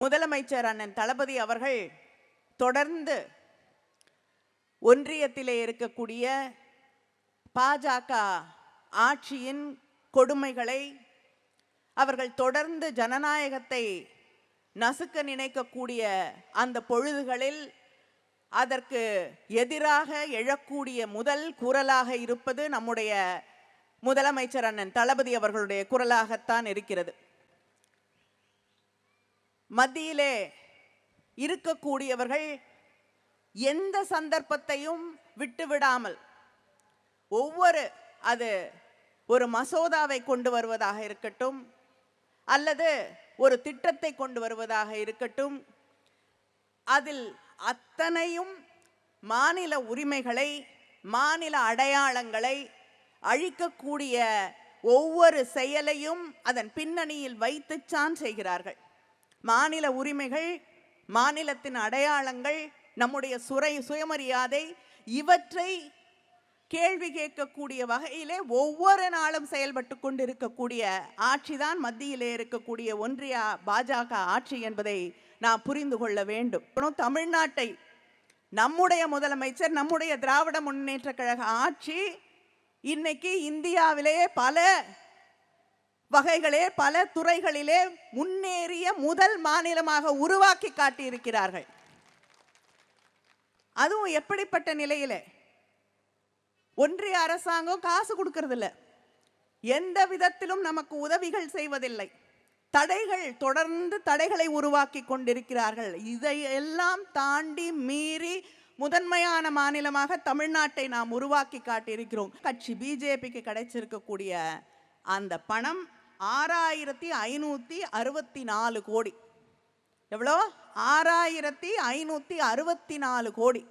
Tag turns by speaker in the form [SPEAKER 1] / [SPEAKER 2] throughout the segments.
[SPEAKER 1] முதலமைச்சர் அண்ணன் தளபதி அவர்கள் தொடர்ந்து ஒன்றியத்திலே இருக்கக்கூடிய பாஜக ஆட்சியின் கொடுமைகளை அவர்கள் தொடர்ந்து ஜனநாயகத்தை நசுக்க நினைக்கக்கூடிய அந்த பொழுதுகளில் அதற்கு எதிராக எழக்கூடிய முதல் குரலாக இருப்பது நம்முடைய முதலமைச்சர் அண்ணன் தளபதி அவர்களுடைய குரலாகத்தான் இருக்கிறது. மத்தியிலே இருக்கக்கூடியவர்கள் எந்த சந்தர்ப்பத்தையும் விட்டுவிடாமல் அது ஒரு மசோதாவை கொண்டு வருவதாக இருக்கட்டும் அல்லது ஒரு திட்டத்தை கொண்டு வருவதாக இருக்கட்டும், அதில் அத்தனையும் மாநில உரிமைகளை மாநில அடையாளங்களை அழிக்கக்கூடிய ஒவ்வொரு செயலையும் அதன் பின்னணியில் வைத்துச்சான் செய்கிறார்கள். மாநில உரிமைகள், மாநிலத்தின் அடையாளங்கள், நம்முடைய சுயமரியாதை இவற்றை கேள்வி கேட்கக்கூடிய வகையிலே ஒவ்வொரு நாளும் செயல்பட்டு கொண்டிருக்கக்கூடிய ஆட்சிதான் மத்தியிலே இருக்கக்கூடிய ஒன்றிய பாஜக ஆட்சி என்பதை நாம் புரிந்து கொள்ள வேண்டும். தமிழ்நாட்டை நம்முடைய முதலமைச்சர், நம்முடைய திராவிட முன்னேற்ற கழக ஆட்சி இன்னைக்கு இந்தியாவிலே பல வகைகளே பல துறைகளிலே முன்னேறிய முதல் மாநிலமாக உருவாக்கி காட்டியிருக்கிறார்கள். அதுவும் எப்படிப்பட்ட நிலையிலே ஒன்றிய அரசாங்கம் காசு கொடுக்கறது இல்லை, எந்த விதத்திலும் நமக்கு உதவிகள் செய்வதில்லை, தொடர்ந்து தடைகளை உருவாக்கி கொண்டிருக்கிறார்கள். இதையெல்லாம் தாண்டி மீறி முதன்மையான மாநிலமாக தமிழ்நாட்டை நாம் உருவாக்கி காட்டியிருக்கிறோம். கட்சி பிஜேபிக்கு கிடைச்சிருக்கக்கூடிய அந்த பணம் 6564 கோடி. எவ்வளோ? 6564 கோடி.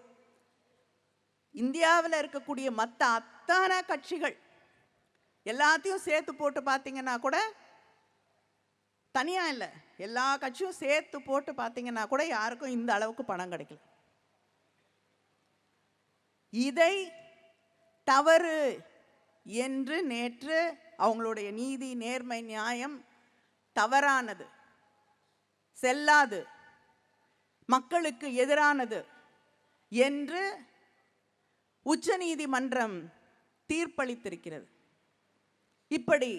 [SPEAKER 1] இந்தியாவில் இருக்கக்கூடிய மற்ற அத்தனை கட்சிகள் எல்லாத்தையும் சேர்த்து போட்டு பார்த்தீங்கன்னா கூட, தனியா இல்லை, எல்லா கட்சியும் சேர்த்து போட்டு பார்த்தீங்கன்னா கூட யாருக்கும் இந்த அளவுக்கு பணம் கிடைக்கல. இதை தவறு என்று நேற்று அவங்களுடைய நீதி, நேர்மை, நியாயம் தவறானது, செல்லாது, மக்களுக்கு எதிரானது என்று உச்சநீதிமன்றம் தீர்ப்பளித்திருக்கிறது. இப்படி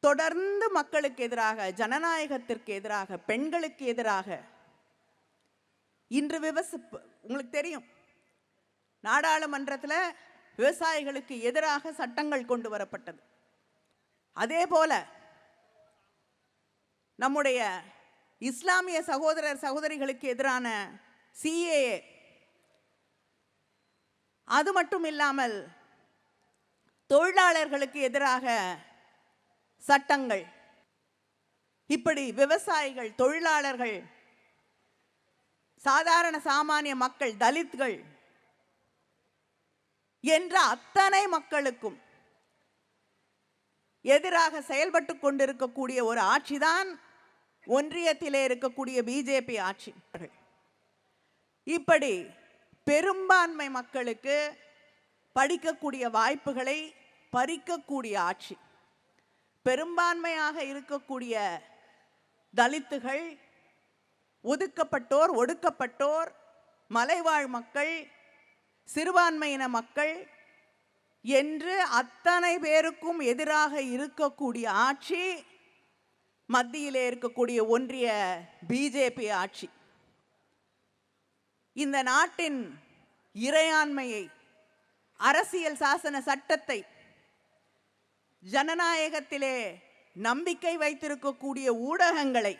[SPEAKER 1] தொடர்ந்து மக்களுக்கு எதிராக, ஜனநாயகத்திற்கு எதிராக, பெண்களுக்கு எதிராக இன்று உங்களுக்கு தெரியும், நாடாளுமன்றத்தில் விவசாயிகளுக்கு எதிராக சட்டங்கள் கொண்டு வரப்பட்டது. அதே போல நம்முடைய இஸ்லாமிய சகோதரர் சகோதரிகளுக்கு எதிரான CAA, அது மட்டும் இல்லாமல் தொழிலாளர்களுக்கு எதிராக சட்டங்கள், இப்படி விவசாயிகள், தொழிலாளர்கள், சாதாரண சாமானிய மக்கள், தலித்கள் என்ற அத்தனை மக்களுக்கும் எதிராக செயல்பட்டு கொண்டிருக்கக்கூடிய ஒரு ஆட்சிதான் ஒன்றியத்திலே இருக்கக்கூடிய பிஜேபி ஆட்சி. இப்படி பெரும்பான்மை மக்களுக்கு படிக்கக்கூடிய வாய்ப்புகளை பறிக்கக்கூடிய ஆட்சி, பெரும்பான்மையாக இருக்கக்கூடிய தலித்துகள், ஒதுக்கப்பட்டோர், ஒடுக்கப்பட்டோர், மலைவாழ் மக்கள், சிறுபான்மையின மக்கள் என்று அத்தனை பேருக்கும் எதிராக இருக்கக்கூடிய ஆட்சி மத்தியிலே இருக்கக்கூடிய ஒன்றிய பிஜேபி ஆட்சி. இந்த நாட்டின் இறையாண்மையை, அரசியல் சாசன சட்டத்தை, ஜனநாயகத்திலே நம்பிக்கை வைத்திருக்கக்கூடிய ஊடகங்களை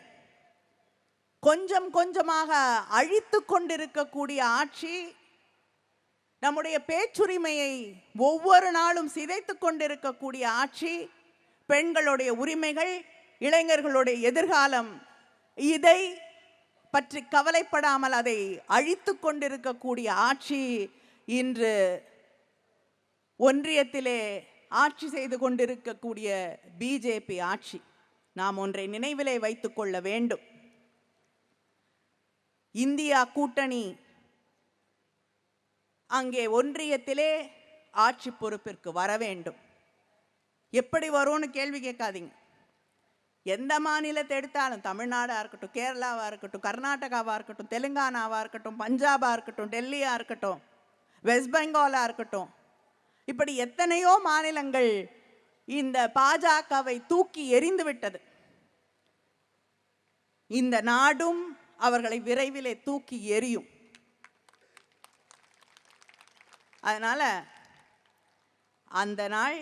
[SPEAKER 1] கொஞ்சம் கொஞ்சமாக அழித்து கொண்டிருக்கக்கூடிய ஆட்சி, நம்முடைய பேச்சுரிமையை ஒவ்வொரு நாளும் சிதைத்து கொண்டிருக்கக்கூடிய ஆட்சி, பெண்களுடைய உரிமைகள், இளைஞர்களுடைய எதிர்காலம், இதை பற்றி கவலைப்படாமல் அதை அழித்து கொண்டிருக்கக்கூடிய ஆட்சி இன்று ஒன்றியத்திலே ஆட்சி செய்து கொண்டிருக்கக்கூடிய பிஜேபி ஆட்சி. நாம் ஒன்றை நினைவிலே வைத்துக் கொள்ள வேண்டும். இந்தியா கூட்டணி அங்கே ஒன்றியத்திலே ஆட்சி பொறுப்பிற்கு வர வேண்டும். எப்படி வரும்னு கேள்வி கேட்காதீங்க. எந்த மாநிலத்தை எடுத்தாலும், தமிழ்நாடாக இருக்கட்டும், கேரளாவாக இருக்கட்டும், கர்நாடகாவாக இருக்கட்டும், தெலுங்கானாவாக இருக்கட்டும், பஞ்சாபாக இருக்கட்டும், டெல்லியாக இருக்கட்டும், வெஸ்ட் பெங்காலாக இருக்கட்டும், இப்படி எத்தனையோ மாநிலங்கள் இந்த பாஜகவை தூக்கி எறிந்து விட்டது. இந்த நாடும் அவர்களை விரைவிலே தூக்கி எறியும். அதனால அந்த நாள்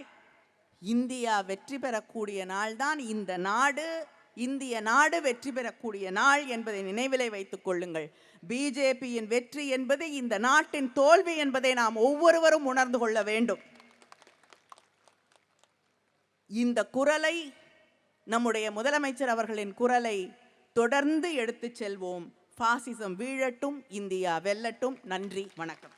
[SPEAKER 1] இந்தியா வெற்றி பெறக்கூடிய நாள் தான் இந்த நாடு, இந்திய நாடு வெற்றி பெறக்கூடிய நாள் என்பதை நினைவிலே வைத்துக் கொள்ளுங்கள். பிஜேபியின் வெற்றி என்பது இந்த நாட்டின் தோல்வி என்பதை நாம் ஒவ்வொருவரும் உணர்ந்து கொள்ள வேண்டும். இந்த குரலை, நம்முடைய முதலமைச்சர் அவர்களின் குரலை தொடர்ந்து எடுத்துச் செல்வோம். பாசிசம் வீழட்டும், இந்தியா வெல்லட்டும். நன்றி, வணக்கம்.